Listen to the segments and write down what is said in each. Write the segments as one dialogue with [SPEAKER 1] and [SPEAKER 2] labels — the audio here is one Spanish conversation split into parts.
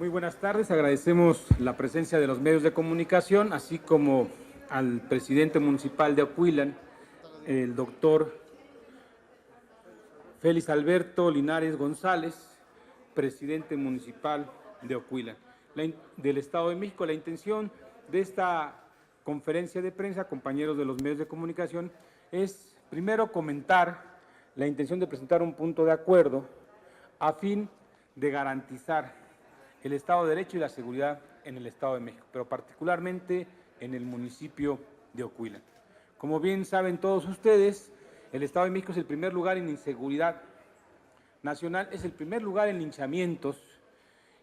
[SPEAKER 1] Muy buenas tardes, agradecemos la presencia de los medios de comunicación, así como al presidente municipal de Ocuilan, el doctor Félix Alberto Linares González, presidente municipal de Ocuilan, del Estado de México. La intención de esta conferencia de prensa, compañeros de los medios de comunicación, es primero comentar la intención de presentar un punto de acuerdo a fin de garantizar el Estado de Derecho y la seguridad en el Estado de México, pero particularmente en el municipio de Ocuilan. Como bien saben todos ustedes, el Estado de México es el primer lugar en inseguridad nacional, es el primer lugar en linchamientos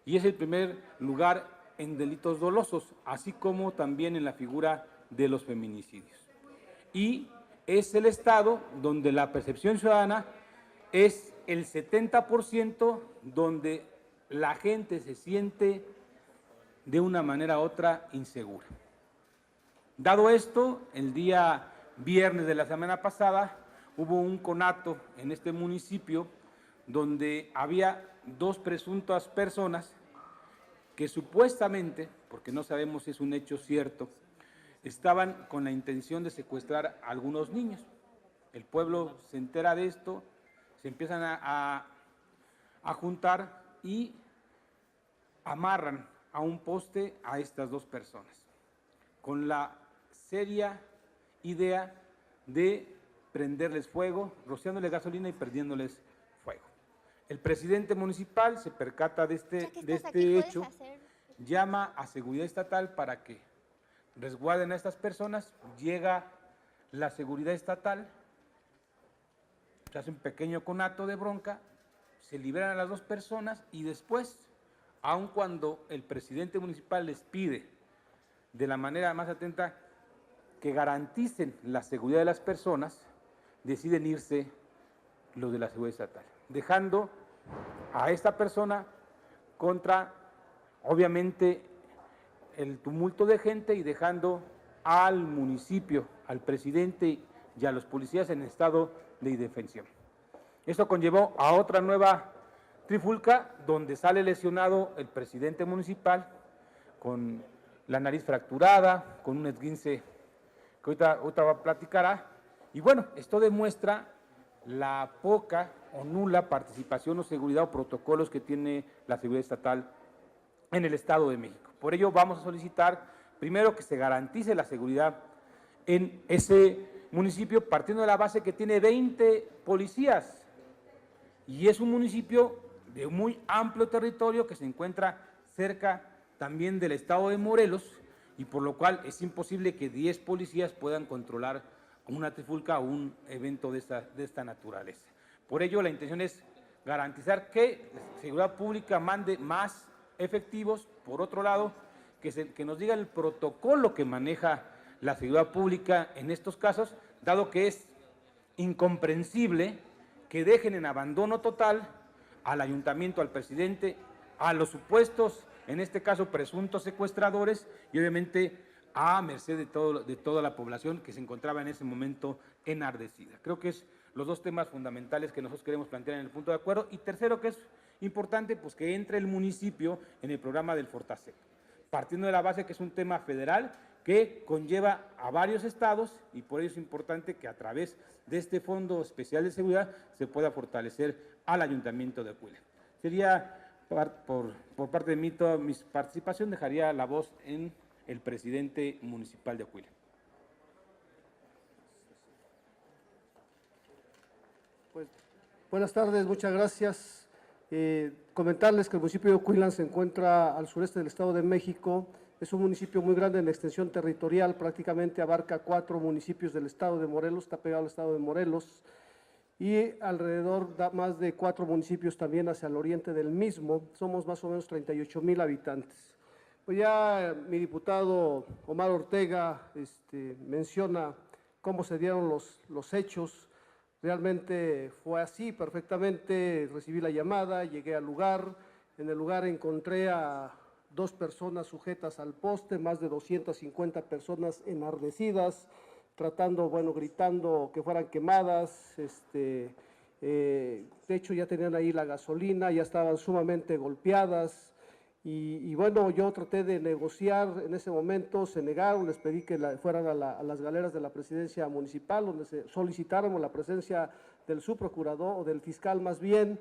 [SPEAKER 1] y es el primer lugar en delitos dolosos, así como también en la figura de los feminicidios. Y es el estado donde la percepción ciudadana es el 70%, donde la gente se siente de una manera u otra insegura. Dado esto, el día viernes de la semana pasada hubo un conato en este municipio donde había dos presuntas personas que supuestamente, porque no sabemos si es un hecho cierto, estaban con la intención de secuestrar a algunos niños. El pueblo se entera de esto, se empiezan a juntar y amarran a un poste a estas dos personas, con la seria idea de prenderles fuego, rociándoles gasolina y perdiéndoles fuego. El presidente municipal se percata de este hecho, llama a seguridad estatal para que resguarden a estas personas, llega la seguridad estatal, se hace un pequeño conato de bronca, se liberan a las dos personas y después, aun cuando el presidente municipal les pide de la manera más atenta que garanticen la seguridad de las personas, deciden irse los de la seguridad estatal, dejando a esta persona contra, obviamente, el tumulto de gente y dejando al municipio, al presidente y a los policías en estado de indefensión. Esto conllevó a otra nueva trifulca donde sale lesionado el presidente municipal con la nariz fracturada, con un esguince que ahorita platicará. Y bueno, esto demuestra la poca o nula participación o seguridad o protocolos que tiene la seguridad estatal en el Estado de México. Por ello vamos a solicitar primero que se garantice la seguridad en ese municipio, partiendo de la base que tiene 20 policías y es un municipio de muy amplio territorio que se encuentra cerca también del estado de Morelos y por lo cual es imposible que 10 policías puedan controlar una trifulca o un evento de esta naturaleza. Por ello la intención es garantizar que la seguridad pública mande más efectivos, por otro lado, que nos diga el protocolo que maneja la seguridad pública en estos casos, dado que es incomprensible que dejen en abandono total al ayuntamiento, al presidente, a los supuestos, en este caso presuntos secuestradores y obviamente a merced de toda la población que se encontraba en ese momento enardecida. Creo que es los dos temas fundamentales que nosotros queremos plantear en el punto de acuerdo. Y tercero, que es importante, pues que entre el municipio en el programa del Fortasec, partiendo de la base que es un tema federal que conlleva a varios estados y por ello es importante que a través de este Fondo Especial de Seguridad se pueda fortalecer al Ayuntamiento de Ocuilan. Sería por parte de mí toda mi participación, dejaría la voz en el presidente municipal de Ocuilan.
[SPEAKER 2] Pues, buenas tardes, muchas gracias. Comentarles que el municipio de Ocuilan se encuentra al sureste del Estado de México. Es un municipio muy grande en extensión territorial, prácticamente abarca 4 municipios del estado de Morelos, está pegado al estado de Morelos, y alrededor más de 4 municipios también hacia el oriente del mismo. Somos más o menos 38,000 habitantes. Pues ya mi diputado Omar Ortega menciona cómo se dieron los hechos. Realmente fue así, perfectamente, recibí la llamada, llegué al lugar, en el lugar encontré a 2 personas sujetas al poste, más de 250 personas enardecidas, tratando, gritando que fueran quemadas, de hecho ya tenían ahí la gasolina, ya estaban sumamente golpeadas Y bueno, yo traté de negociar en ese momento, se negaron, les pedí que fueran a las galeras de la presidencia municipal, donde solicitáramos la presencia del subprocurador o del fiscal más bien.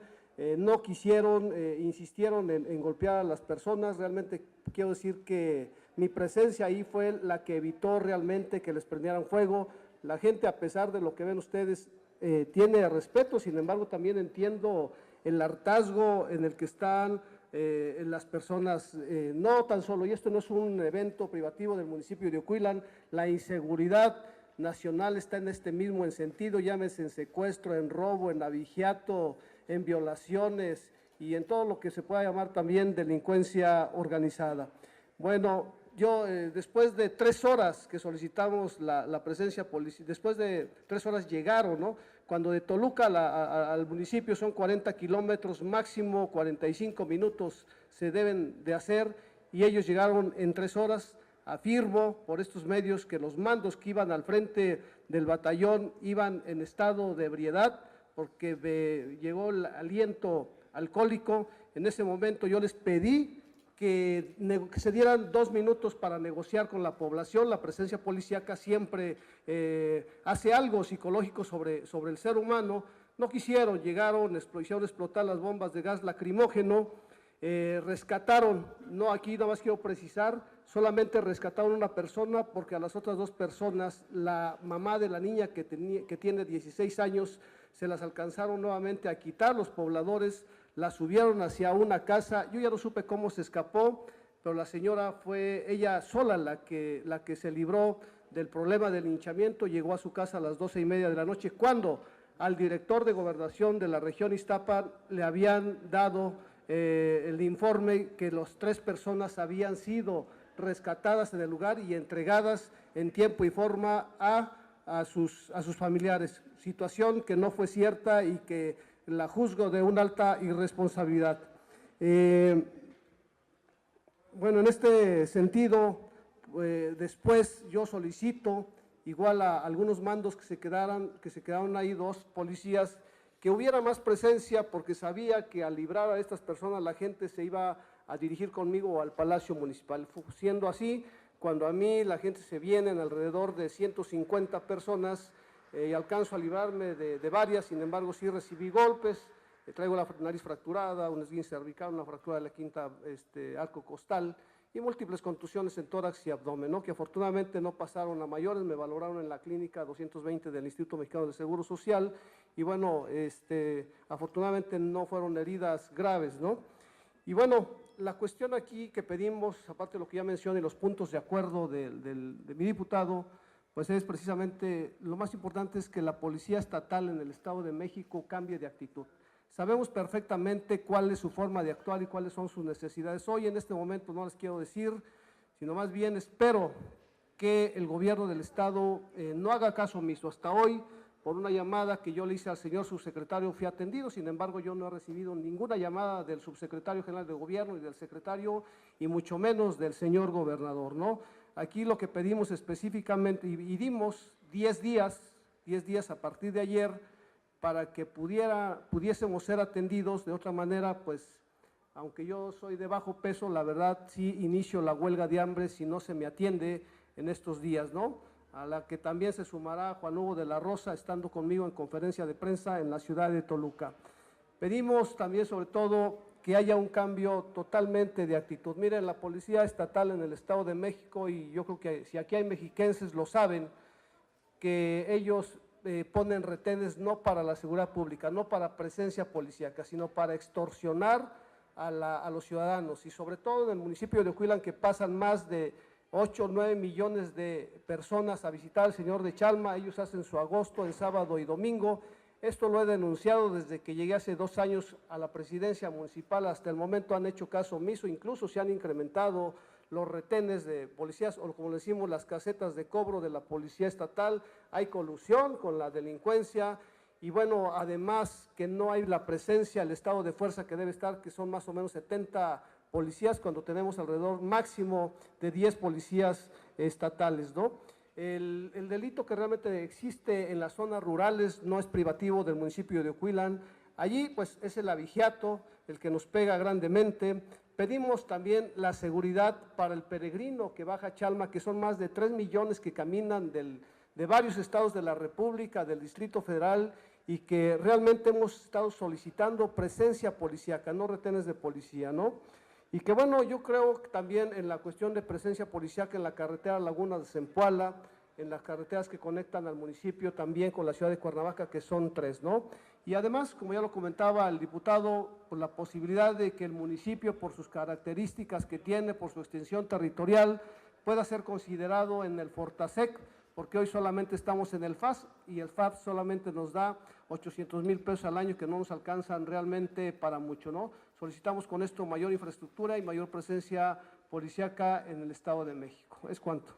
[SPEAKER 2] No quisieron, insistieron en golpear a las personas. Realmente quiero decir que mi presencia ahí fue la que evitó realmente que les prendieran fuego. La gente, a pesar de lo que ven ustedes, tiene respeto, sin embargo también entiendo el hartazgo en el que están las personas, no tan solo, y esto no es un evento privativo del municipio de Ocuilan, la inseguridad nacional está en este mismo sentido, llámese en secuestro, en robo, en abigeato, en violaciones y en todo lo que se pueda llamar también delincuencia organizada. Bueno, yo después de 3 horas que solicitamos la presencia policial, después de 3 horas llegaron, ¿no? Cuando de Toluca al municipio son 40 kilómetros, máximo 45 minutos se deben de hacer, y ellos llegaron en 3 horas. Afirmo por estos medios que los mandos que iban al frente del batallón iban en estado de ebriedad, porque llegó el aliento alcohólico. En ese momento yo les pedí que se dieran 2 minutos para negociar con la población. La presencia policíaca siempre hace algo psicológico sobre el ser humano. No quisieron, llegaron, hicieron explotar las bombas de gas lacrimógeno, rescataron, no, aquí nada más quiero precisar, solamente rescataron a una persona, porque a las otras 2 personas, la mamá de la niña que tiene 16 años, se las alcanzaron nuevamente a quitar los pobladores, la subieron hacia una casa. Yo ya no supe cómo se escapó, pero la señora fue ella sola la que se libró del problema del linchamiento. Llegó a su casa a las 12:30 de la noche, cuando al director de gobernación de la región Iztapa le habían dado el informe que las 3 personas habían sido rescatadas en el lugar y entregadas en tiempo y forma a sus familiares, situación que no fue cierta y que la juzgo de una alta irresponsabilidad. Bueno, en este sentido, después yo solicito igual a algunos mandos que se quedaron ahí, 2 policías, que hubiera más presencia, porque sabía que al librar a estas personas la gente se iba a dirigir conmigo al Palacio Municipal. Siendo así, cuando a mí la gente se viene en alrededor de 150 personas, y alcanzo a librarme de varias, sin embargo sí recibí golpes, traigo la nariz fracturada, un esguince cervical, una fractura de la quinta arco costal y múltiples contusiones en tórax y abdomen, ¿no? Que afortunadamente no pasaron a mayores, me valoraron en la clínica 220 del Instituto Mexicano del Seguro Social y bueno, afortunadamente no fueron heridas graves, ¿no? Y bueno, la cuestión aquí que pedimos, aparte de lo que ya mencioné, los puntos de acuerdo de mi diputado, pues es precisamente, lo más importante es que la Policía Estatal en el Estado de México cambie de actitud. Sabemos perfectamente cuál es su forma de actuar y cuáles son sus necesidades. Hoy en este momento no les quiero decir, sino más bien espero que el gobierno del Estado no haga caso omiso. Hasta hoy, por una llamada que yo le hice al señor subsecretario, fui atendido, sin embargo yo no he recibido ninguna llamada del subsecretario general de gobierno y del secretario, y mucho menos del señor gobernador, ¿no? Aquí lo que pedimos específicamente, y dimos 10 días a partir de ayer, para que pudiésemos ser atendidos. De otra manera, pues, aunque yo soy de bajo peso, la verdad sí inicio la huelga de hambre si no se me atiende en estos días, ¿no? A la que también se sumará Juan Hugo de la Rosa, estando conmigo en conferencia de prensa en la ciudad de Toluca. Pedimos también, sobre todo, que haya un cambio totalmente de actitud. Miren, la Policía Estatal en el Estado de México, y yo creo que si aquí hay mexiquenses lo saben, que ellos ponen retenes no para la seguridad pública, no para presencia policíaca, sino para extorsionar a los ciudadanos, y sobre todo en el municipio de Ocuilan, que pasan más de 8 o 9 millones de personas a visitar al señor de Chalma. Ellos hacen su agosto en sábado y domingo. Esto lo he denunciado desde que llegué hace 2 años a la presidencia municipal. Hasta el momento han hecho caso omiso, incluso se han incrementado los retenes de policías, o como decimos, las casetas de cobro de la Policía Estatal. Hay colusión con la delincuencia y bueno, además que no hay la presencia, el estado de fuerza que debe estar, que son más o menos 70 policías, cuando tenemos alrededor máximo de 10 policías estatales, ¿no? El delito que realmente existe en las zonas rurales no es privativo del municipio de Ocuilan. Allí pues es el abigeato el que nos pega grandemente. Pedimos también la seguridad para el peregrino que baja a Chalma, que son más de 3 millones que caminan de varios estados de la República, del Distrito Federal, y que realmente hemos estado solicitando presencia policíaca, no retenes de policía, ¿no? Y que bueno, yo creo que también en la cuestión de presencia policíaca en la carretera Laguna de Zempoala, en las carreteras que conectan al municipio también con la ciudad de Cuernavaca, que son 3, ¿no? Y además, como ya lo comentaba el diputado, por la posibilidad de que el municipio, por sus características que tiene, por su extensión territorial, pueda ser considerado en el Fortasec, porque hoy solamente estamos en el FAS y el FAS solamente nos da 800,000 pesos al año que no nos alcanzan realmente para mucho, ¿no? Solicitamos con esto mayor infraestructura y mayor presencia policíaca en el Estado de México. Es cuanto.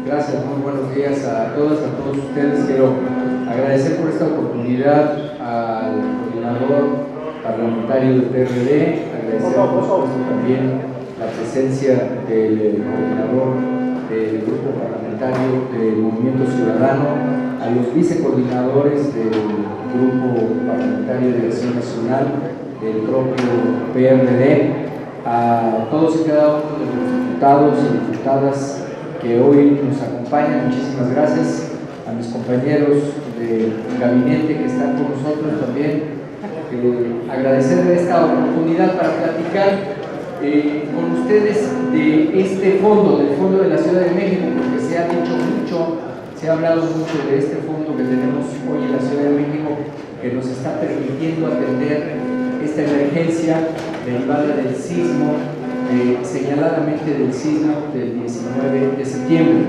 [SPEAKER 3] Gracias, muy buenos días a todos ustedes. Quiero agradecer por esta oportunidad al coordinador parlamentario parlamentario del PRD. Agradecemos por supuesto también la presencia del coordinador del grupo parlamentario del Movimiento Ciudadano, a los vicecoordinadores del grupo parlamentario de Acción Nacional, del propio PRD, a todos y cada uno de los diputados y diputadas que hoy nos acompañan. Muchísimas gracias a mis compañeros del gabinete que están con nosotros también. Agradecerles esta oportunidad para platicar con ustedes de este fondo, del Fondo de la Ciudad de México, porque se ha dicho mucho, se ha hablado mucho de este fondo que tenemos hoy en la Ciudad de México, que nos está permitiendo atender esta emergencia derivada del sismo, señaladamente del sismo del 19 de septiembre.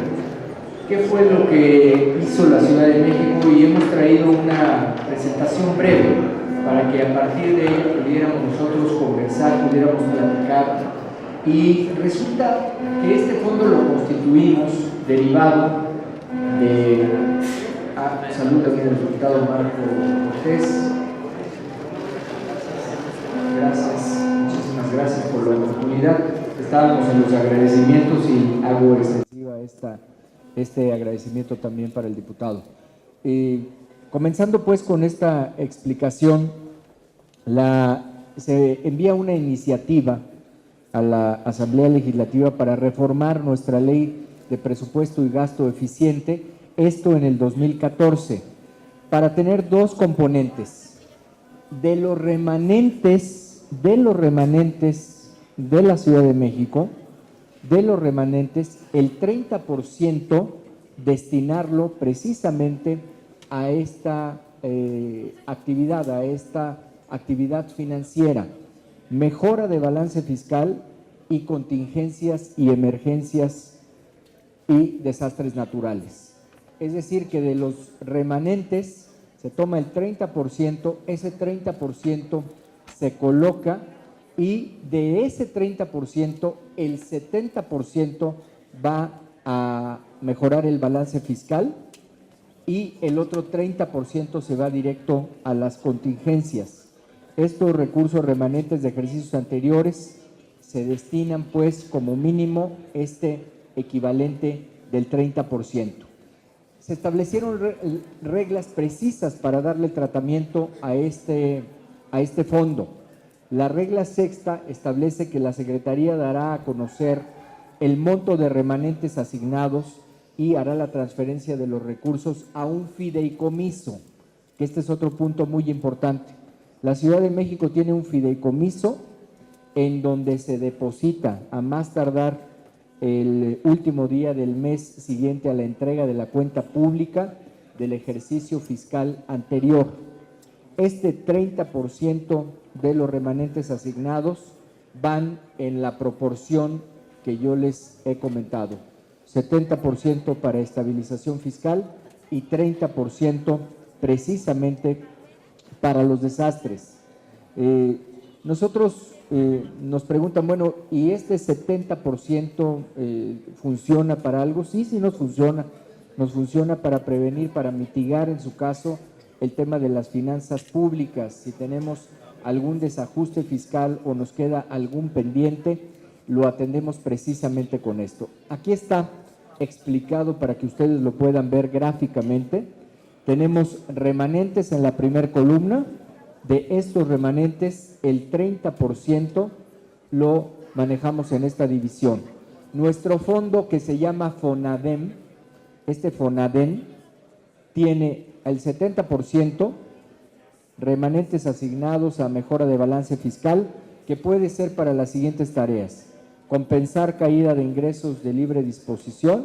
[SPEAKER 3] ¿Qué fue lo que hizo la Ciudad de México? Y hemos traído una presentación breve para que a partir de ello pudiéramos nosotros conversar, pudiéramos platicar. Y resulta que este fondo lo constituimos derivado de... salud también el diputado Marco Cortés. Gracias, muchísimas gracias por la oportunidad. Estábamos en los agradecimientos y hago extensiva este agradecimiento también para el diputado. Comenzando pues con esta explicación, se envía una iniciativa a la Asamblea Legislativa para reformar nuestra ley de presupuesto y gasto eficiente, esto en el 2014, para tener dos componentes. De los remanentes de la Ciudad de México, de los remanentes, el 30% destinarlo precisamente a esta actividad financiera, mejora de balance fiscal y contingencias y emergencias y desastres naturales. Es decir, que de los remanentes se toma el 30%, ese 30% se coloca y de ese 30%, el 70% va a mejorar el balance fiscal y el otro 30% se va directo a las contingencias. Estos recursos remanentes de ejercicios anteriores se destinan pues como mínimo este equivalente del 30%. Se establecieron reglas precisas para darle tratamiento a este fondo. La regla sexta establece que la Secretaría dará a conocer el monto de remanentes asignados y hará la transferencia de los recursos a un fideicomiso, que este es otro punto muy importante. La Ciudad de México tiene un fideicomiso en donde se deposita a más tardar el último día del mes siguiente a la entrega de la cuenta pública del ejercicio fiscal anterior. Este 30% de los remanentes asignados van en la proporción que yo les he comentado. 70% para estabilización fiscal y 30% precisamente para los desastres. Nosotros nos preguntan, bueno, ¿y este 70% funciona para algo? Sí, sí nos funciona para prevenir, para mitigar en su caso el tema de las finanzas públicas. Si tenemos algún desajuste fiscal o nos queda algún pendiente, lo atendemos precisamente con esto. Aquí está explicado para que ustedes lo puedan ver gráficamente. Tenemos remanentes en la primera columna. De estos remanentes, el 30% lo manejamos en esta división. Nuestro fondo, que se llama FONADEM, este FONADEM tiene el 70% remanentes asignados a mejora de balance fiscal, que puede ser para las siguientes tareas: compensar caída de ingresos de libre disposición,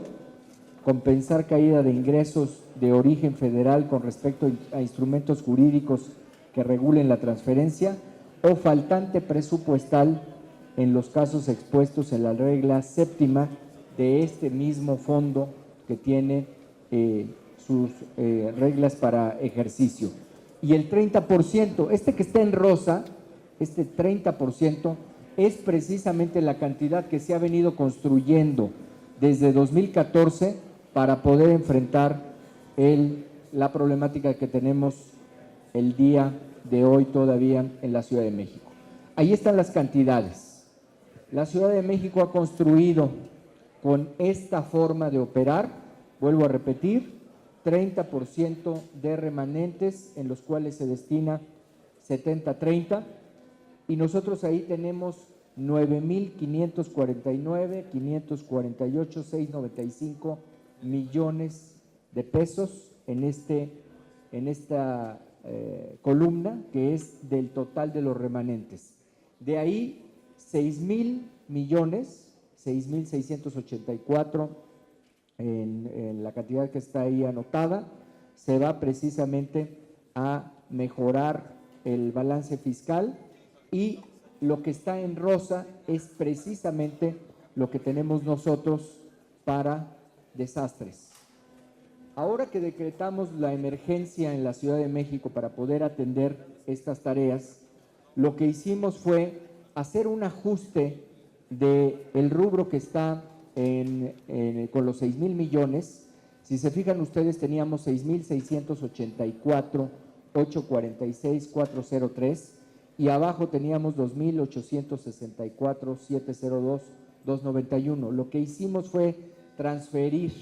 [SPEAKER 3] compensar caída de ingresos de origen federal con respecto a instrumentos jurídicos que regulen la transferencia, o faltante presupuestal en los casos expuestos en la regla séptima de este mismo fondo que tiene sus reglas para ejercicio. Y el 30%, este que está en rosa, este 30%, es precisamente la cantidad que se ha venido construyendo desde 2014 para poder enfrentar la problemática que tenemos el día de hoy todavía en la Ciudad de México. Ahí están las cantidades. La Ciudad de México ha construido con esta forma de operar, vuelvo a repetir, 30% de remanentes en los cuales se destina 70-30 y nosotros ahí tenemos 9,549,548,695 millones de pesos en esta columna que es del total de los remanentes. De ahí 6,000 millones, 6,684 en la cantidad que está ahí anotada, se va precisamente a mejorar el balance fiscal y lo que está en rosa es precisamente lo que tenemos nosotros para desastres. Ahora que decretamos la emergencia en la Ciudad de México para poder atender estas tareas, lo que hicimos fue hacer un ajuste del rubro que está con los 6,000 millones. Si se fijan ustedes, teníamos 6,684,846,403 y abajo teníamos 2,864,702,291. Lo que hicimos fue transferir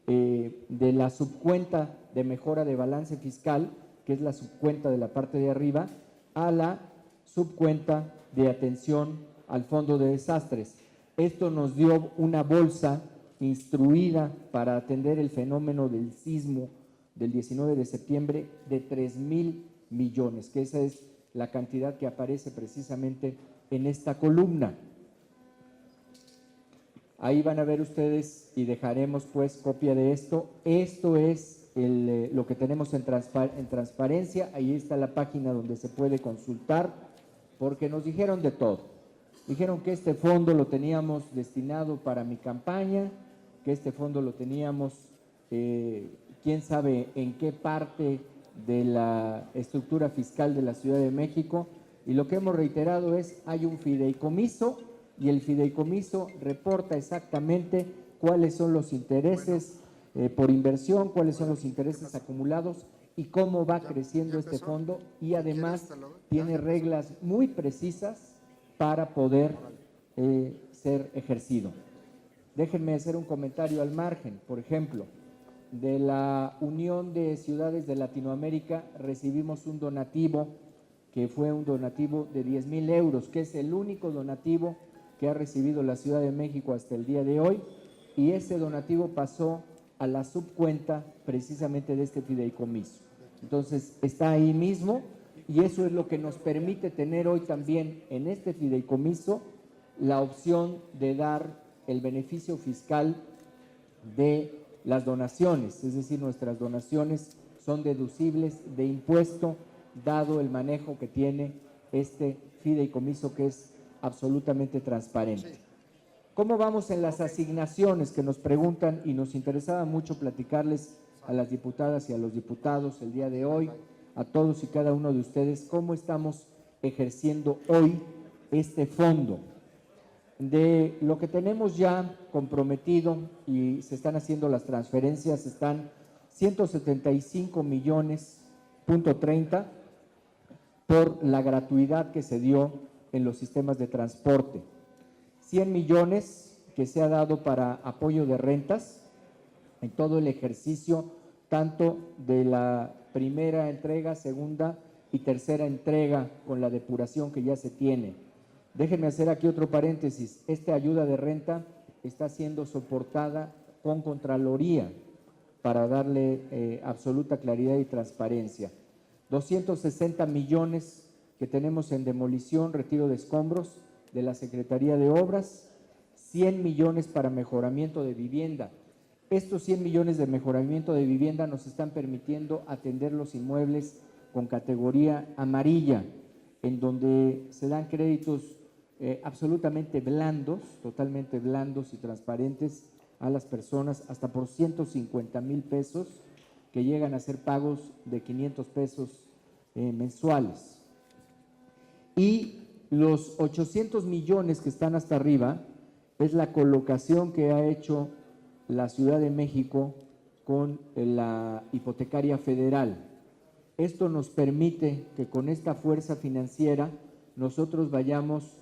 [SPEAKER 3] de la subcuenta de mejora de balance fiscal, que es la subcuenta de la parte de arriba, a la subcuenta de atención al fondo de desastres. Esto nos dio una bolsa instruida para atender el fenómeno del sismo del 19 de septiembre de 3,000 millones, que esa es la cantidad que aparece precisamente en esta columna. Ahí van a ver ustedes y dejaremos pues copia de esto. Esto es lo que tenemos en transparencia. Ahí está la página donde se puede consultar, porque nos dijeron de todo. Dijeron que este fondo lo teníamos destinado para mi campaña, que este fondo lo teníamos, quién sabe en qué parte de la estructura fiscal de la Ciudad de México, y lo que hemos reiterado es, hay un fideicomiso, y el fideicomiso reporta exactamente cuáles son los intereses por inversión, cuáles son los intereses acumulados y cómo va creciendo este fondo, y además tiene reglas muy precisas para poder ser ejercido. Déjenme hacer un comentario al margen. Por ejemplo, de la Unión de Ciudades de Latinoamérica recibimos un donativo que fue un donativo de 10,000 euros, que es el único donativo que ha recibido la Ciudad de México hasta el día de hoy, y ese donativo pasó a la subcuenta precisamente de este fideicomiso. Entonces está ahí mismo, y eso es lo que nos permite tener hoy también en este fideicomiso la opción de dar el beneficio fiscal de las donaciones, es decir, nuestras donaciones son deducibles de impuesto, dado el manejo que tiene este fideicomiso, que es absolutamente transparente. ¿Cómo vamos en las asignaciones que nos preguntan? Y nos interesaba mucho platicarles a las diputadas y a los diputados el día de hoy, a todos y cada uno de ustedes, cómo estamos ejerciendo hoy este fondo. De lo que tenemos ya comprometido y se están haciendo las transferencias, están 175 millones.30 por la gratuidad que se dio en los sistemas de transporte. 100 millones que se ha dado para apoyo de rentas en todo el ejercicio, tanto de la primera entrega, segunda y tercera entrega con la depuración que ya se tiene. Déjenme hacer aquí otro paréntesis. Esta ayuda de renta está siendo soportada con Contraloría para darle absoluta claridad y transparencia. 260 millones que tenemos en demolición, retiro de escombros de la Secretaría de Obras, 100 millones para mejoramiento de vivienda. Estos 100 millones de mejoramiento de vivienda nos están permitiendo atender los inmuebles con categoría amarilla, en donde se dan créditos absolutamente blandos, totalmente blandos y transparentes a las personas, hasta por 150,000 pesos, que llegan a ser pagos de 500 pesos mensuales. Y los 800 millones que están hasta arriba es la colocación que ha hecho la Ciudad de México con la hipotecaria federal. Esto nos permite que con esta fuerza financiera nosotros vayamos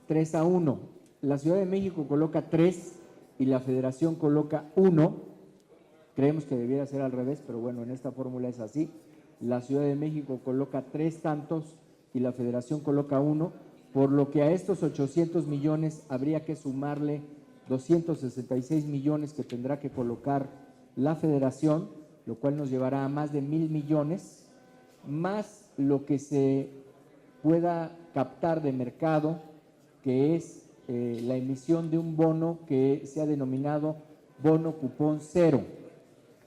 [SPEAKER 3] 3-1. La Ciudad de México coloca 3 y la Federación coloca 1. Creemos que debiera ser al revés, pero bueno, en esta fórmula es así. La Ciudad de México coloca 3 tantos y la Federación coloca 1, por lo que a estos 800 millones habría que sumarle 266 millones que tendrá que colocar la Federación, lo cual nos llevará a más de 1,000 millones, más lo que se pueda captar de mercado, que es la emisión de un bono que se ha denominado bono cupón cero.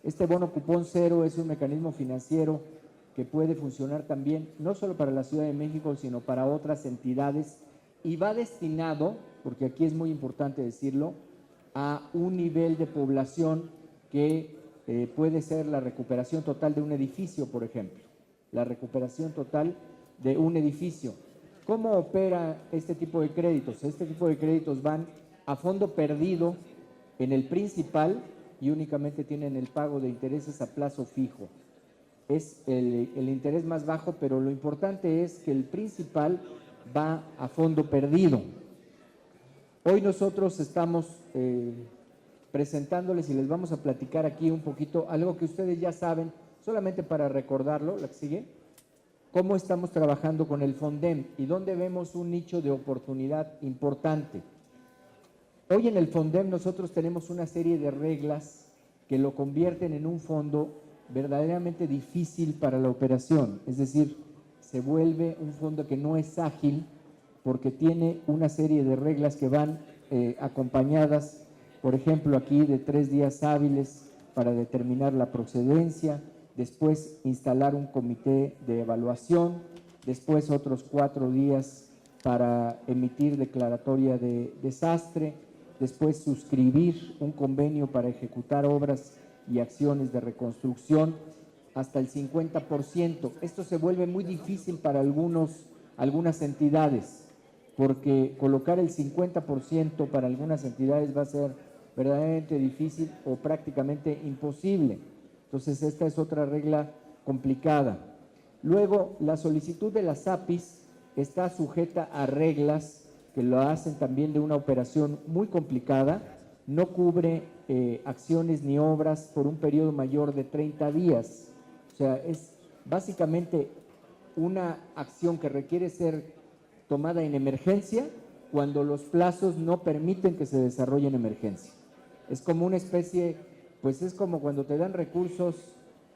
[SPEAKER 3] Este bono cupón cero es un mecanismo financiero que puede funcionar también, no solo para la Ciudad de México, sino para otras entidades, y va destinado, porque aquí es muy importante decirlo, a un nivel de población que puede ser la recuperación total de un edificio, por ejemplo, la recuperación total de un edificio. ¿Cómo opera este tipo de créditos? Este tipo de créditos van a fondo perdido en el principal y únicamente tienen el pago de intereses a plazo fijo. Es el interés más bajo, pero lo importante es que el principal va a fondo perdido. Hoy nosotros estamos presentándoles y les vamos a platicar aquí un poquito algo que ustedes ya saben, solamente para recordarlo, la que sigue, cómo estamos trabajando con el FONDEM y dónde vemos un nicho de oportunidad importante. Hoy en el FONDEM nosotros tenemos una serie de reglas que lo convierten en un fondo verdaderamente difícil para la operación, es decir, se vuelve un fondo que no es ágil porque tiene una serie de reglas que van acompañadas, por ejemplo, aquí de 3 días hábiles para determinar la procedencia, después instalar un comité de evaluación, después otros 4 días para emitir declaratoria de desastre, después suscribir un convenio para ejecutar obras y acciones de reconstrucción hasta el 50%. Esto se vuelve muy difícil para algunas entidades, porque colocar el 50% para algunas entidades va a ser verdaderamente difícil o prácticamente imposible. Entonces, esta es otra regla complicada. Luego, la solicitud de las APIs está sujeta a reglas que lo hacen también de una operación muy complicada, no cubre acciones ni obras por un periodo mayor de 30 días. O sea, es básicamente una acción que requiere ser tomada en emergencia cuando los plazos no permiten que se desarrolle en emergencia. Es como una especie, pues es como cuando te dan recursos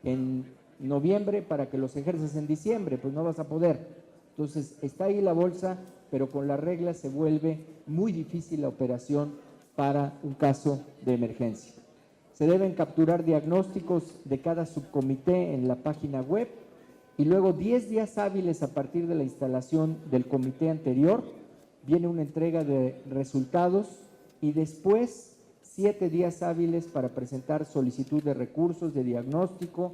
[SPEAKER 3] en noviembre para que los ejerzas en diciembre, pues no vas a poder. Entonces, está ahí la bolsa, pero con las reglas se vuelve muy difícil la operación para un caso de emergencia. Se deben capturar diagnósticos de cada subcomité en la página web y luego 10 días hábiles a partir de la instalación del comité anterior viene una entrega de resultados y después 7 días hábiles para presentar solicitud de recursos de diagnóstico,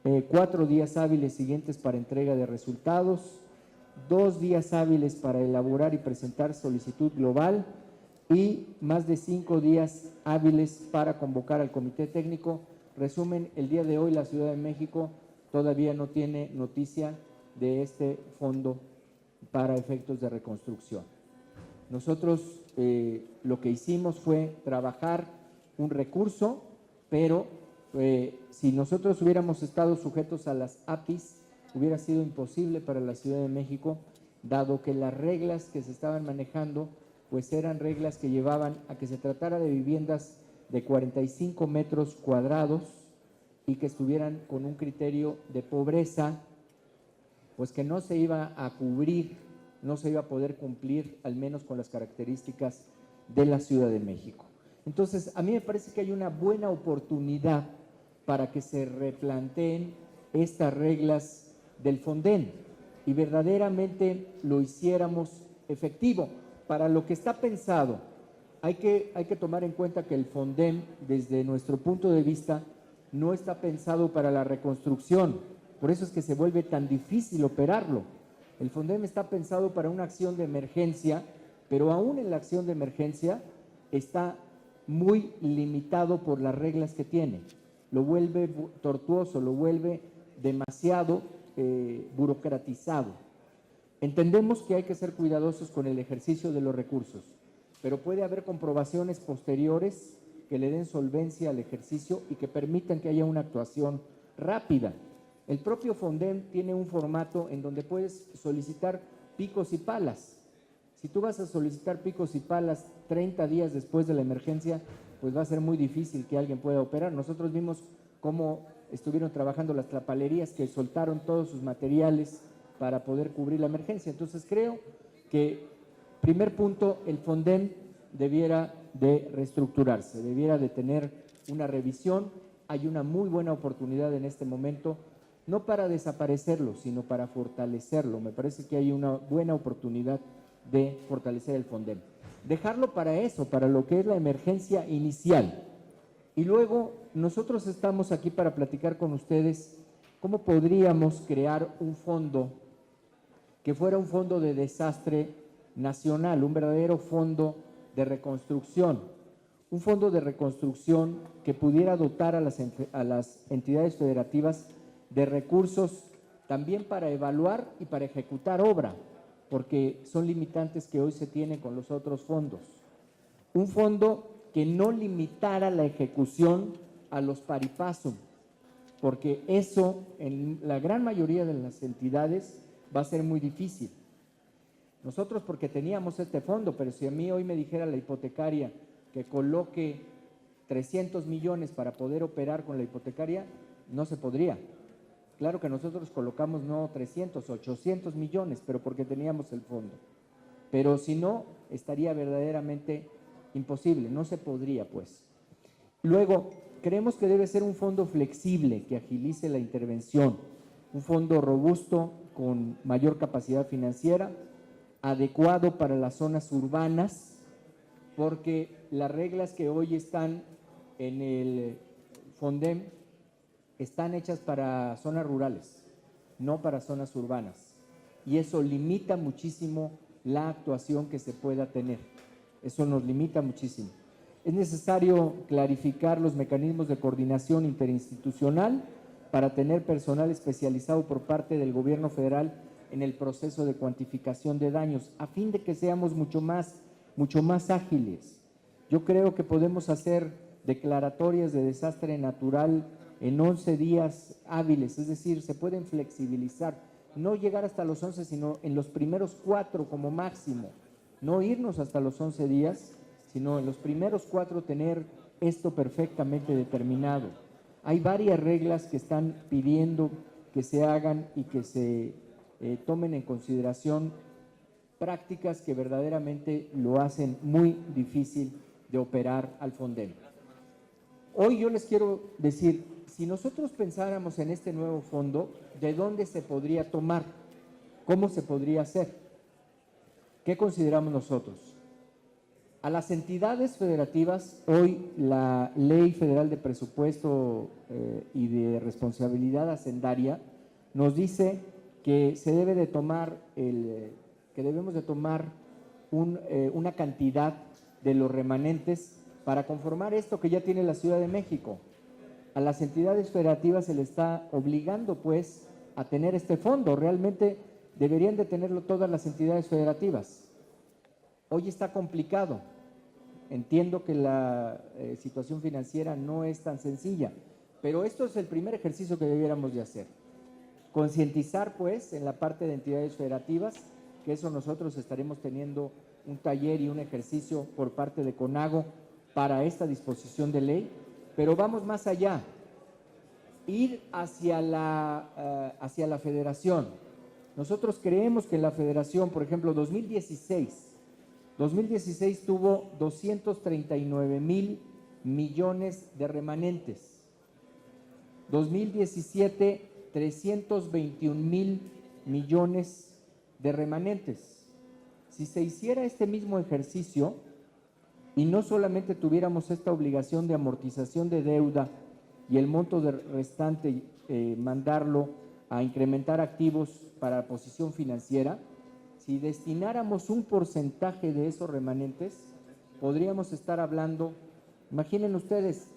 [SPEAKER 3] 4 días hábiles siguientes para entrega de resultados, 2 días hábiles para elaborar y presentar solicitud global y más de 5 días hábiles para convocar al comité técnico. Resumen, el día de hoy la Ciudad de México todavía no tiene noticia de este fondo para efectos de reconstrucción. Nosotros lo que hicimos fue trabajar un recurso, pero si nosotros hubiéramos estado sujetos a las APIs, hubiera sido imposible para la Ciudad de México, dado que las reglas que se estaban manejando pues eran reglas que llevaban a que se tratara de viviendas de 45 metros cuadrados y que estuvieran con un criterio de pobreza, pues que no se iba a cubrir, no se iba a poder cumplir, al menos con las características de la Ciudad de México. Entonces, a mí me parece que hay una buena oportunidad para que se replanteen estas reglas del FONDEM y verdaderamente lo hiciéramos efectivo. Para lo que está pensado, hay que tomar en cuenta que el FONDEM, desde nuestro punto de vista, no está pensado para la reconstrucción. Por eso es que se vuelve tan difícil operarlo. El FONDEM está pensado para una acción de emergencia, pero aún en la acción de emergencia está muy limitado por las reglas que tiene. Lo vuelve tortuoso, lo vuelve demasiado burocratizado. Entendemos que hay que ser cuidadosos con el ejercicio de los recursos, pero puede haber comprobaciones posteriores que le den solvencia al ejercicio y que permitan que haya una actuación rápida. El propio Fondem tiene un formato en donde puedes solicitar picos y palas. Si tú vas a solicitar picos y palas 30 días después de la emergencia, pues va a ser muy difícil que alguien pueda operar. Nosotros vimos cómo estuvieron trabajando las trapalerías que soltaron todos sus materiales para poder cubrir la emergencia. Entonces creo que, primer punto, el Fondem debiera de reestructurarse, debiera de tener una revisión. Hay una muy buena oportunidad en este momento, no para desaparecerlo, sino para fortalecerlo. Me parece que hay una buena oportunidad de fortalecer el Fondem. Dejarlo para eso, para lo que es la emergencia inicial. Y luego nosotros estamos aquí para platicar con ustedes cómo podríamos crear un fondo que fuera un fondo de desastre nacional, un verdadero fondo de reconstrucción, un fondo de reconstrucción que pudiera dotar a las entidades federativas de recursos también para evaluar y para ejecutar obra, porque son limitantes que hoy se tienen con los otros fondos. Un fondo que no limitara la ejecución a los pari passu, porque eso en la gran mayoría de las entidades va a ser muy difícil. Nosotros porque teníamos este fondo, pero si a mí hoy me dijera la hipotecaria que coloque 300 millones para poder operar con la hipotecaria, no se podría. Claro que nosotros colocamos no 300, 800 millones, pero porque teníamos el fondo. Pero si no, estaría verdaderamente imposible, no se podría pues. Luego, creemos que debe ser un fondo flexible que agilice la intervención, un fondo robusto con mayor capacidad financiera, adecuado para las zonas urbanas, porque las reglas que hoy están en el Fondem están hechas para zonas rurales, no para zonas urbanas, y eso limita muchísimo la actuación que se pueda tener. Eso nos limita muchísimo. Es necesario clarificar los mecanismos de coordinación interinstitucional para tener personal especializado por parte del gobierno federal en el proceso de cuantificación de daños, a fin de que seamos mucho más ágiles. Yo creo que podemos hacer declaratorias de desastre natural en 11 días hábiles, es decir, se pueden flexibilizar, no llegar hasta los 11, sino en los primeros 4 como máximo, no irnos hasta los 11 días, sino en los primeros 4 tener esto perfectamente determinado. Hay varias reglas que están pidiendo que se hagan y que se tomen en consideración, prácticas que verdaderamente lo hacen muy difícil de operar al Fondem. Hoy yo les quiero decir, si nosotros pensáramos en este nuevo fondo, ¿de dónde se podría tomar? ¿Cómo se podría hacer? ¿Qué consideramos nosotros? A las entidades federativas, hoy la Ley Federal de Presupuesto y de Responsabilidad Hacendaria nos dice que se debe de tomar que debemos de tomar una cantidad de los remanentes para conformar esto que ya tiene la Ciudad de México. A las entidades federativas se les está obligando pues a tener este fondo. Realmente deberían de tenerlo todas las entidades federativas. Hoy está complicado. Entiendo que la situación financiera no es tan sencilla, pero esto es el primer ejercicio que debiéramos de hacer. Concientizar pues en la parte de entidades federativas, que eso nosotros estaremos teniendo un taller y un ejercicio por parte de CONAGO para esta disposición de ley, pero vamos más allá, ir hacia la federación. Nosotros creemos que la federación, por ejemplo, 2016 tuvo 239,000 millones de remanentes. 2017, 321,000 millones de remanentes. Si se hiciera este mismo ejercicio y no solamente tuviéramos esta obligación de amortización de deuda y el monto restante mandarlo a incrementar activos para la posición financiera, si destináramos un porcentaje de esos remanentes, podríamos estar hablando, imaginen ustedes,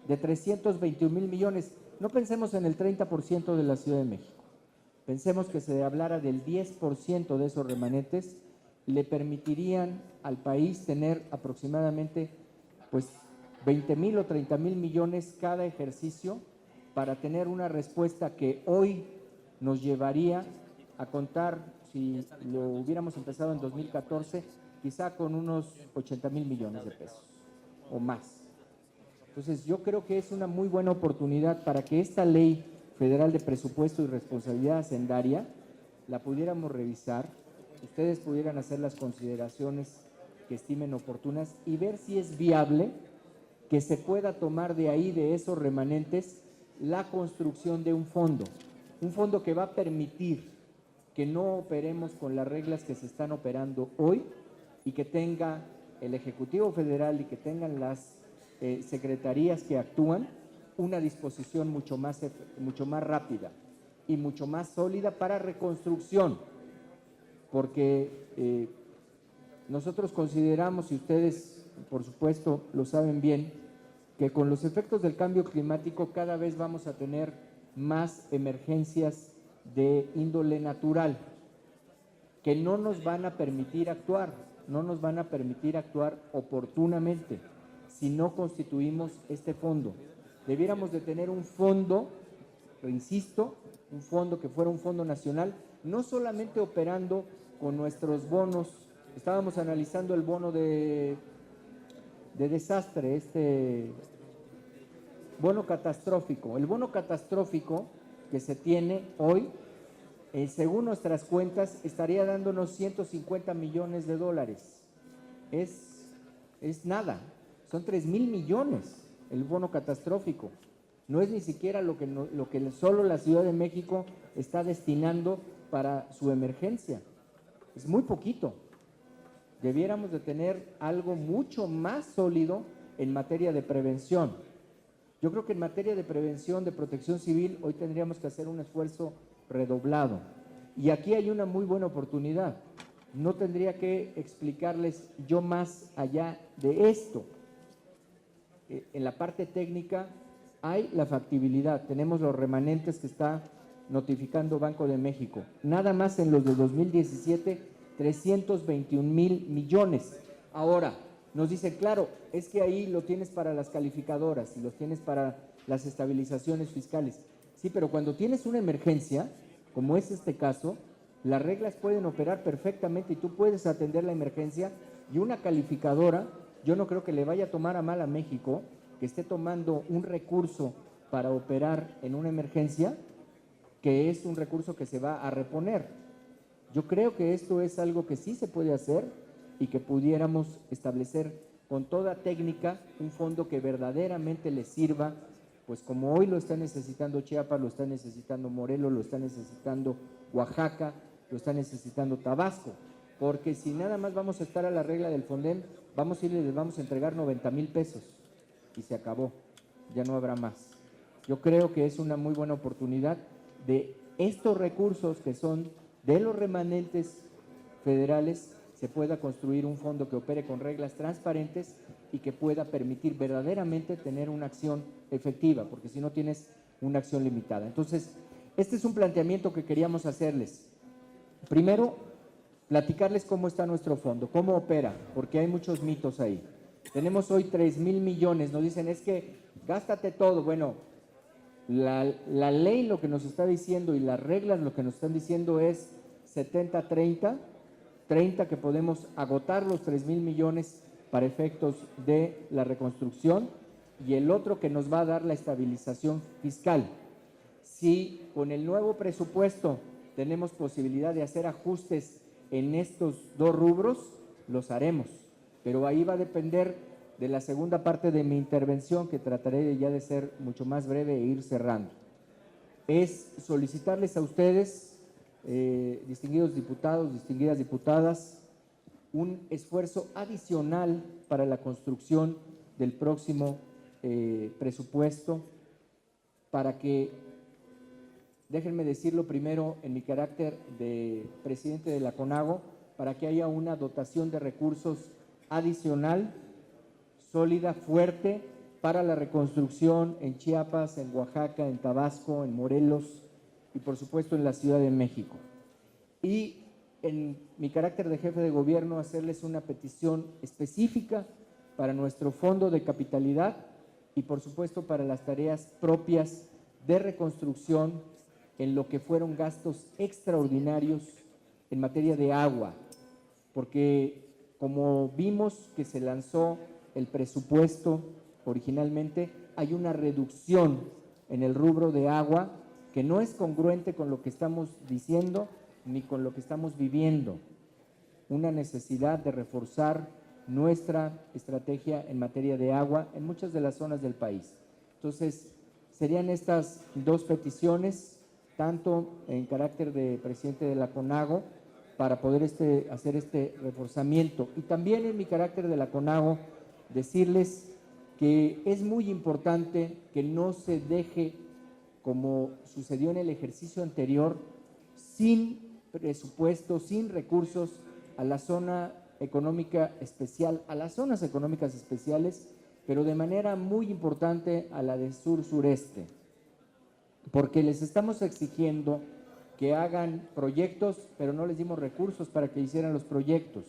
[SPEAKER 3] de 321,000 millones. no pensemos en el 30% de la Ciudad de México. Pensemos que se hablara del 10% de esos remanentes, le permitirían al país tener aproximadamente pues 20,000 o 30,000 millones cada ejercicio para tener una respuesta que hoy nos llevaría a contar, si lo hubiéramos empezado en 2014, quizá con unos 80,000 millones de pesos o más. Entonces yo creo que es una muy buena oportunidad para que esta ley federal de presupuesto y responsabilidad hacendaria la pudiéramos revisar, ustedes pudieran hacer las consideraciones que estimen oportunas y ver si es viable que se pueda tomar de ahí, de esos remanentes, la construcción de un fondo que va a permitir que no operemos con las reglas que se están operando hoy y que tenga el Ejecutivo Federal y que tengan las secretarías que actúan una disposición mucho más rápida y mucho más sólida para reconstrucción, porque nosotros consideramos, y ustedes por supuesto lo saben bien, que con los efectos del cambio climático cada vez vamos a tener más emergencias de índole natural que no nos van a permitir actuar oportunamente si no constituimos este fondo. Debiéramos de tener un fondo, insisto, un fondo que fuera un fondo nacional, no solamente operando con nuestros bonos. Estábamos analizando el bono de desastre, bono catastrófico. El bono catastrófico que se tiene hoy, según nuestras cuentas, estaría dándonos 150 millones de dólares. Es nada, son 3,000 millones el bono catastrófico. No es ni siquiera lo que solo la Ciudad de México está destinando para su emergencia. Es muy poquito. Debiéramos de tener algo mucho más sólido en materia de prevención. Yo creo que en materia de prevención, de protección civil, hoy tendríamos que hacer un esfuerzo redoblado. Y aquí hay una muy buena oportunidad. No tendría que explicarles yo más allá de esto. En la parte técnica hay la factibilidad. Tenemos los remanentes que está notificando Banco de México. Nada más en los de 2017, 321,000 millones. Ahora, nos dicen, claro, es que ahí lo tienes para las calificadoras y los tienes para las estabilizaciones fiscales. Sí, pero cuando tienes una emergencia, como es este caso, las reglas pueden operar perfectamente y tú puedes atender la emergencia, y una calificadora, yo no creo que le vaya a tomar a mal a México que esté tomando un recurso para operar en una emergencia, que es un recurso que se va a reponer. Yo creo que esto es algo que sí se puede hacer y que pudiéramos establecer con toda técnica un fondo que verdaderamente le sirva, pues como hoy lo está necesitando Chiapas, lo está necesitando Morelos, lo está necesitando Oaxaca, lo está necesitando Tabasco, porque si nada más vamos a estar a la regla del Fonden, vamos a ir y les vamos a entregar 90,000 pesos y se acabó, ya no habrá más. Yo creo que es una muy buena oportunidad de estos recursos que son de los remanentes federales, se pueda construir un fondo que opere con reglas transparentes y que pueda permitir verdaderamente tener una acción efectiva, porque si no tienes una acción limitada. Entonces, este es un planteamiento que queríamos hacerles. Primero, platicarles cómo está nuestro fondo, cómo opera, porque hay muchos mitos ahí. Tenemos hoy 3,000 millones, nos dicen, es que gástate todo. Bueno, la ley lo que nos está diciendo y las reglas lo que nos están diciendo es 70-30, 30 que podemos agotar los 3,000 millones para efectos de la reconstrucción, y el otro que nos va a dar la estabilización fiscal. Si con el nuevo presupuesto tenemos posibilidad de hacer ajustes en estos dos rubros, los haremos, pero ahí va a depender de la segunda parte de mi intervención, que trataré ya de ser mucho más breve e ir cerrando. Es solicitarles a ustedes, distinguidos diputados, distinguidas diputadas, un esfuerzo adicional para la construcción del próximo presupuesto, para que, déjenme decirlo primero en mi carácter de presidente de la CONAGO, para que haya una dotación de recursos adicional, sólida, fuerte, para la reconstrucción en Chiapas, en Oaxaca, en Tabasco, en Morelos y por supuesto en la Ciudad de México. Y en mi carácter de jefe de gobierno, hacerles una petición específica para nuestro fondo de capitalidad y por supuesto para las tareas propias de reconstrucción en lo que fueron gastos extraordinarios en materia de agua, porque como vimos que se lanzó el presupuesto originalmente, hay una reducción en el rubro de agua que no es congruente con lo que estamos diciendo ni con lo que estamos viviendo. Una necesidad de reforzar nuestra estrategia en materia de agua en muchas de las zonas del país. Entonces, serían estas dos peticiones, tanto en carácter de presidente de la CONAGO, para poder hacer este reforzamiento. Y también en mi carácter de la CONAGO, decirles que es muy importante que no se deje, como sucedió en el ejercicio anterior, sin presupuesto, sin recursos a la zona económica especial, a las zonas económicas especiales, pero de manera muy importante a la de sur-sureste, porque les estamos exigiendo que hagan proyectos, pero no les dimos recursos para que hicieran los proyectos.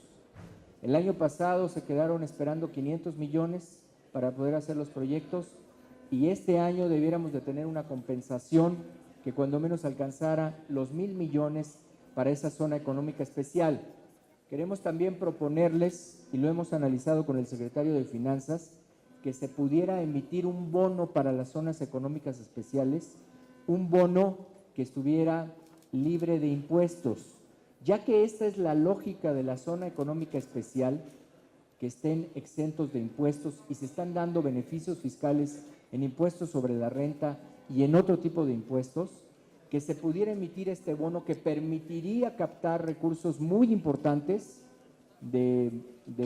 [SPEAKER 3] El año pasado se quedaron esperando 500 millones para poder hacer los proyectos y este año debiéramos de tener una compensación que cuando menos alcanzara los 1,000 millones para esa zona económica especial. Queremos también proponerles, y lo hemos analizado con el secretario de Finanzas, que se pudiera emitir un bono para las zonas económicas especiales, un bono que estuviera libre de impuestos, ya que esta es la lógica de la zona económica especial, que estén exentos de impuestos y se están dando beneficios fiscales en impuestos sobre la renta y en otro tipo de impuestos, que se pudiera emitir este bono que permitiría captar recursos muy importantes de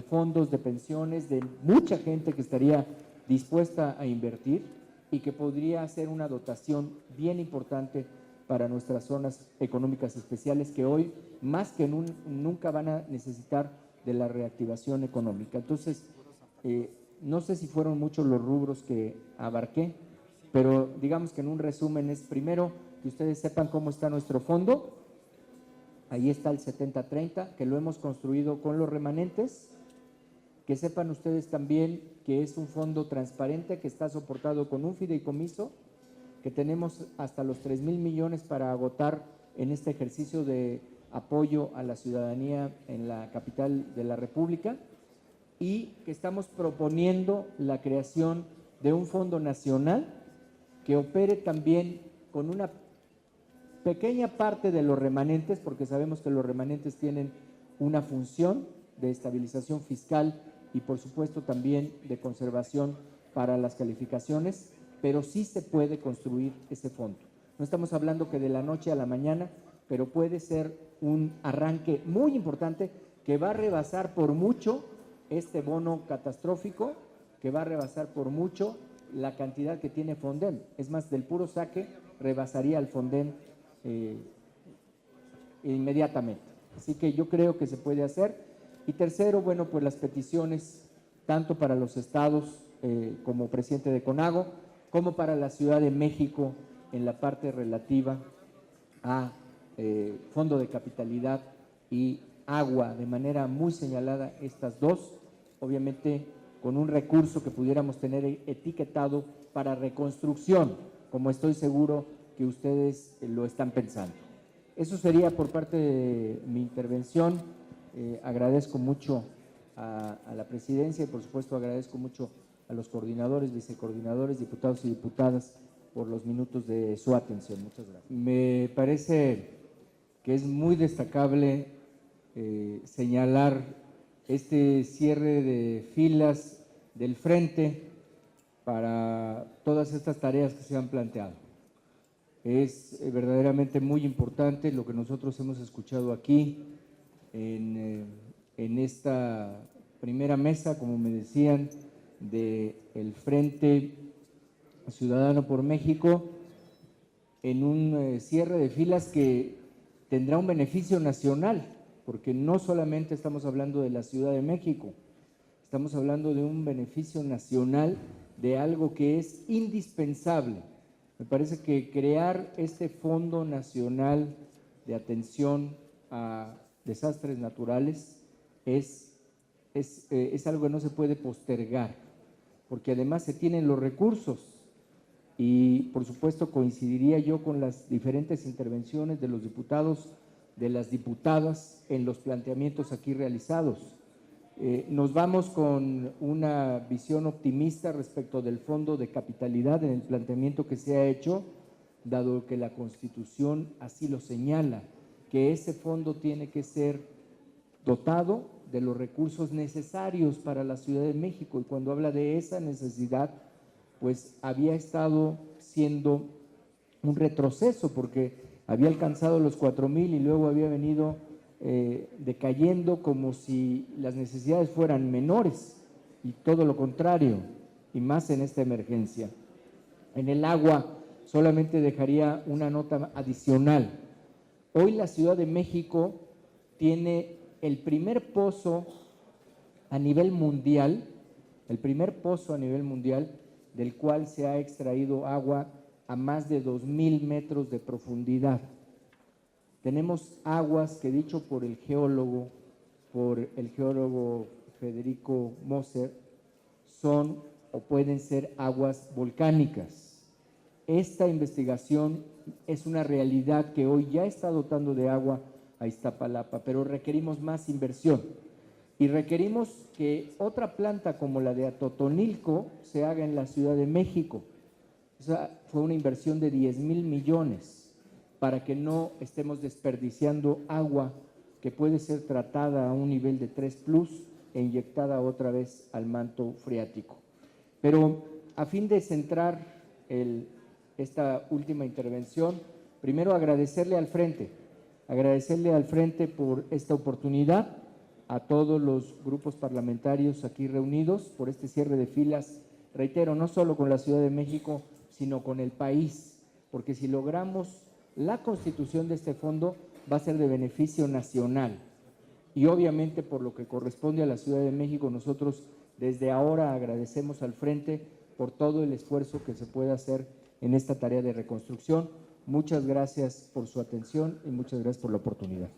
[SPEAKER 3] fondos, de pensiones, de mucha gente que estaría dispuesta a invertir y que podría hacer una dotación bien importante para nuestras zonas económicas especiales que hoy más que nunca van a necesitar de la reactivación económica. Entonces, no sé si fueron muchos los rubros que abarqué, pero digamos que en un resumen es primero que ustedes sepan cómo está nuestro fondo. Ahí está el 70-30, que lo hemos construido con los remanentes. Que sepan ustedes también que es un fondo transparente que está soportado con un fideicomiso, que tenemos hasta los 3,000 millones para agotar en este ejercicio de apoyo a la ciudadanía en la capital de la República y que estamos proponiendo la creación de un fondo nacional que opere también con una pequeña parte de los remanentes, porque sabemos que los remanentes tienen una función de estabilización fiscal y por supuesto también de conservación para las calificaciones, pero sí se puede construir ese fondo. No estamos hablando que de la noche a la mañana, pero puede ser un arranque muy importante que va a rebasar por mucho este bono catastrófico, que va a rebasar por mucho la cantidad que tiene Fondem. Es más, del puro saque rebasaría al Fondem inmediatamente. Así que yo creo que se puede hacer. Y tercero, bueno, pues las peticiones tanto para los estados como presidente de CONAGO, como para la Ciudad de México en la parte relativa a fondo de capitalidad y agua, de manera muy señalada estas dos, obviamente con un recurso que pudiéramos tener etiquetado para reconstrucción, como estoy seguro que ustedes lo están pensando. Eso sería por parte de mi intervención. Agradezco mucho a la presidencia y por supuesto agradezco mucho a los coordinadores, vicecoordinadores, diputados y diputadas por los minutos de su atención. Muchas gracias. Me parece que es muy destacable señalar este cierre de filas del frente para todas estas tareas que se han planteado. Es verdaderamente muy importante lo que nosotros hemos escuchado aquí en esta primera mesa, como me decían, del Frente Ciudadano por México, en un cierre de filas que tendrá un beneficio nacional, porque no solamente estamos hablando de la Ciudad de México, estamos hablando de un beneficio nacional de algo que es indispensable. Me parece que crear este Fondo Nacional de Atención a Desastres Naturales es algo que no se puede postergar, porque además se tienen los recursos. Y por supuesto coincidiría yo con las diferentes intervenciones de los diputados, de las diputadas en los planteamientos aquí realizados. Nos vamos con una visión optimista respecto del fondo de capitalidad en el planteamiento que se ha hecho, dado que la Constitución así lo señala, que ese fondo tiene que ser dotado de los recursos necesarios para la Ciudad de México, y cuando habla de esa necesidad, pues había estado siendo un retroceso, porque había alcanzado los 4,000 y luego había venido decayendo como si las necesidades fueran menores, y todo lo contrario, y más en esta emergencia. En el agua solamente dejaría una nota adicional. Hoy la Ciudad de México tiene el primer pozo a nivel mundial, del cual se ha extraído agua a más de 2,000 metros de profundidad. Tenemos aguas que, dicho por el geólogo Federico Moser, son o pueden ser aguas volcánicas. Esta investigación es una realidad que hoy ya está dotando de agua a Iztapalapa, pero requerimos más inversión y requerimos que otra planta como la de Atotonilco se haga en la Ciudad de México. Esa fue una inversión de 10,000 millones para que no estemos desperdiciando agua que puede ser tratada a un nivel de 3+ e inyectada otra vez al manto freático. Pero a fin de centrar esta última intervención, primero agradecerle al Frente por esta oportunidad, a todos los grupos parlamentarios aquí reunidos por este cierre de filas, reitero, no solo con la Ciudad de México, sino con el país, porque si logramos la constitución de este fondo va a ser de beneficio nacional. Y obviamente por lo que corresponde a la Ciudad de México, nosotros desde ahora agradecemos al Frente por todo el esfuerzo que se puede hacer en esta tarea de reconstrucción. Muchas gracias por su atención y muchas gracias por la oportunidad.